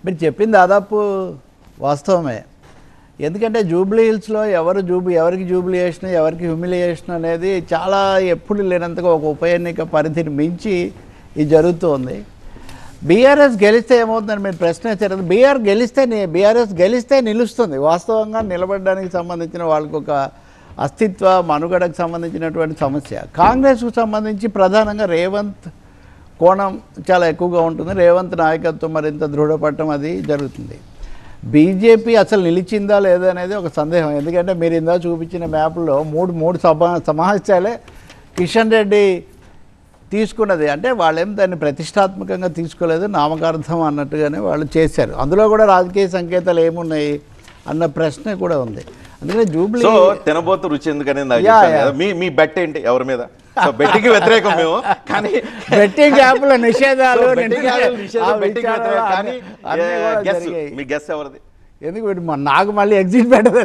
మీరు చెప్పింది దాదాపు వాస్తవమే. ఎందుకంటే జూబ్లీ హిల్స్లో ఎవరికి జూబ్లియేషన్ ఎవరికి హ్యూమిలియేషన్ అనేది చాలా ఎప్పుడు లేనంతగా ఒక ఉప ఎన్నిక పరిధిని మించి ఇది జరుగుతుంది. బీఆర్ఎస్ గెలిస్తే ఏమవుతుందని మీరు ప్రశ్న వేశారు. బీఆర్ఎస్ గెలిస్తే నిలుస్తుంది. వాస్తవంగా నిలబడడానికి సంబంధించిన వాళ్ళకు ఒక అస్తిత్వ మనుగడకు సంబంధించినటువంటి సమస్య. కాంగ్రెస్కు సంబంధించి ప్రధానంగా రేవంత్ కోణం చాలా ఎక్కువగా ఉంటుంది. రేవంత్ నాయకత్వం మరింత దృఢపడటం అది జరుగుతుంది. బీజేపీ అసలు నిలిచిందా లేదా అనేది ఒక సందేహం. ఎందుకంటే మీరు ఇందా చూపించిన మ్యాప్లో మూడు సమావేశాలే కిషన్ రెడ్డి తీసుకున్నది. అంటే వాళ్ళేం దాన్ని ప్రతిష్టాత్మకంగా తీసుకోలేదు, నామకార్థం అన్నట్టుగానే వాళ్ళు చేశారు. అందులో కూడా రాజకీయ సంకేతాలు ఏమున్నాయి అన్న ప్రశ్న కూడా ఉంది. అందుకని జూబ్లీ తినబోతు రుచి ఎందుకని మీ బెట్ ఏంటి ఎవరి మీద? బెట్టింగ్ వ్యతిరేకం మేము, కానీ బెట్టింగ్ యాప్ల నిషేధాలు మీ గెస్ ఎవరిది? ఎందుకు నాకు మళ్ళీ ఎగ్జిట్ పెట్టదు,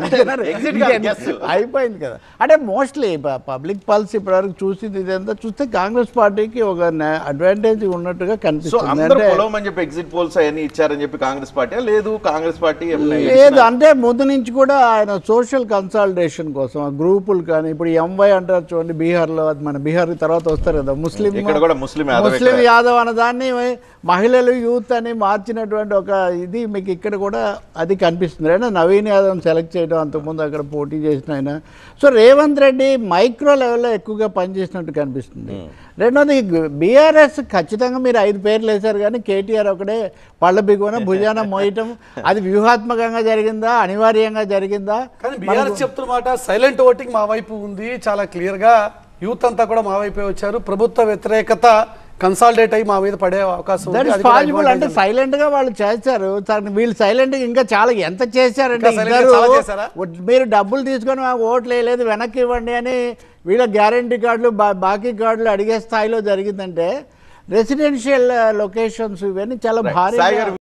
అయిపోయింది కదా. అంటే మోస్ట్లీ పబ్లిక్ పల్స్ ఇప్పటివరకు చూసింది ఇదంతా చూస్తే కాంగ్రెస్ పార్టీకి ఒక అడ్వాంటేజ్ ఉన్నట్టుగా కనిపిస్తుంది. అంటే ఎగ్జిట్ పోల్స్ అవన్నీ ఇచ్చారని చెప్పి కాంగ్రెస్ పార్టీ లేదు, కాంగ్రెస్ పార్టీ లేదు. అంటే ముందు నుంచి కూడా ఆయన సోషల్ కన్సాలిడేషన్ కోసం ఆ గ్రూపులు కానీ, ఇప్పుడు ఎంవై అంటారు చూడండి బీహార్లో, అది మన బీహార్ తర్వాత వస్తారు కదా, ముస్లిం యాదవ్ అన్న దాన్ని మహిళలు యూత్ అని మార్చినటువంటి ఒక ఇది మీకు ఇక్కడ కూడా అది కనిపిస్తుంది. అయినా నవీన్ యాదవ్ సెలెక్ట్ చేయడం, అంతకుముందు అక్కడ పోటీ చేసిన ఆయన. సో రేవంత్ రెడ్డి మైక్రో లెవెల్లో ఎక్కువగా పనిచేసినట్టు కనిపిస్తుంది. రెండోది బీఆర్ఎస్ ఖచ్చితంగా మీరు 5 పేర్లు వేశారు, కానీ కేటీఆర్ ఒకడే పళ్ళ బిగువన భుజాన మోయటం అది వ్యూహాత్మకంగా జరిగిందా అనివార్యంగా జరిగిందా? కానీ బీఆర్ఎస్ చెప్తున్న మాట సైలెంట్ ఓటింగ్ మా వైపు ఉంది, చాలా క్లియర్గా యూత్ అంతా కూడా మా వైపే వచ్చారు, ప్రభుత్వ వ్యతిరేకత కన్సాలిడేట్ అయ్యి మా మీద పడే అవకాశం ఉంది. అంటే సైలెంట్ గా వాళ్ళు చేశారు. వీళ్ళు సైలెంట్ ఇంకా చాలా ఎంత చేశారంటే, మీరు డబ్బులు తీసుకొని ఓట్లు వేయలేదు వెనక్కి ఇవ్వండి అని వీళ్ళ గ్యారంటీ కార్డులు బాకీ కార్డులు అడిగే స్థాయిలో జరిగిందంటే రెసిడెన్షియల్ లొకేషన్స్ ఇవన్నీ చాలా భారీ